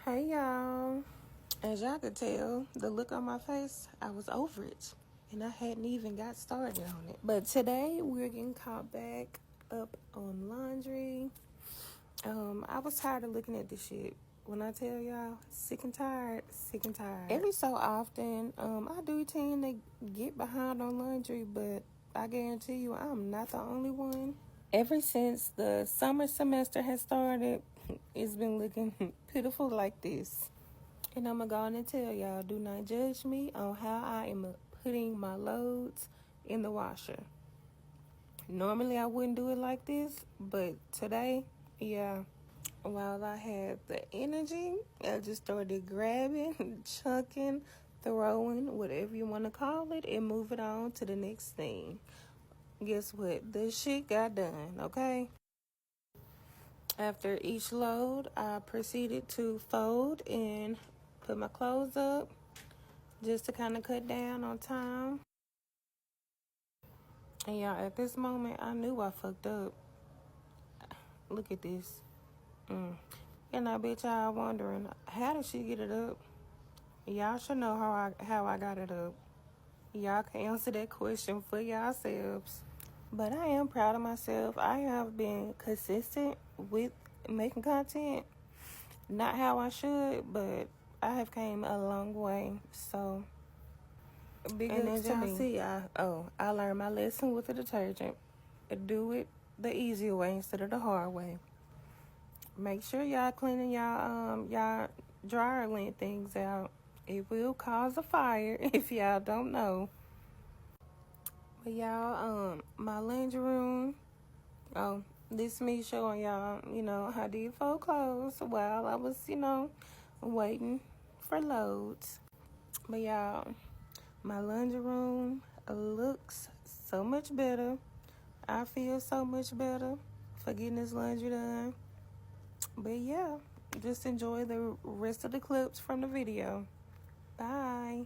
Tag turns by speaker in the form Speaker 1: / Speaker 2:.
Speaker 1: Hey y'all. As y'all could tell, the look on my face, I was over it. And I hadn't even got started on it. But today we're getting caught back up on laundry. I was tired of looking at this shit. When I tell y'all, sick and tired. Every so often, I do tend to get behind on laundry, but I guarantee you I'm not the only one. Ever since the summer semester has started, it's been looking pitiful like this. And I'm going to go on and tell y'all, do not judge me on how I am putting my loads in the washer. Normally I wouldn't do it like this, but today, yeah. While I had the energy, I just started grabbing, chunking, throwing, whatever you want to call it, and move it on to the next thing. Guess what? The shit got done, okay? After each load, I proceeded to fold and put my clothes up just to kind of cut down on time. And y'all, at this moment, I knew I fucked up. Look at this. And I bet y'all wondering, how did she get it up? Y'all should know how I got it up. Y'all can answer that question for yourselves. But I am proud of myself. I have been consistent with making content. Not how I should, but I have came a long way. So, big ups to me. See, I learned my lesson with the detergent. Do it the easy way instead of the hard way. Make sure y'all cleaning y'all dryer lint things out. It will cause a fire if y'all don't know. But y'all, my laundry room. Oh, this me showing y'all, how do you fold clothes while I was, waiting for loads. But y'all, my laundry room looks so much better. I feel so much better for getting this laundry done. But yeah, just enjoy the rest of the clips from the video. Bye.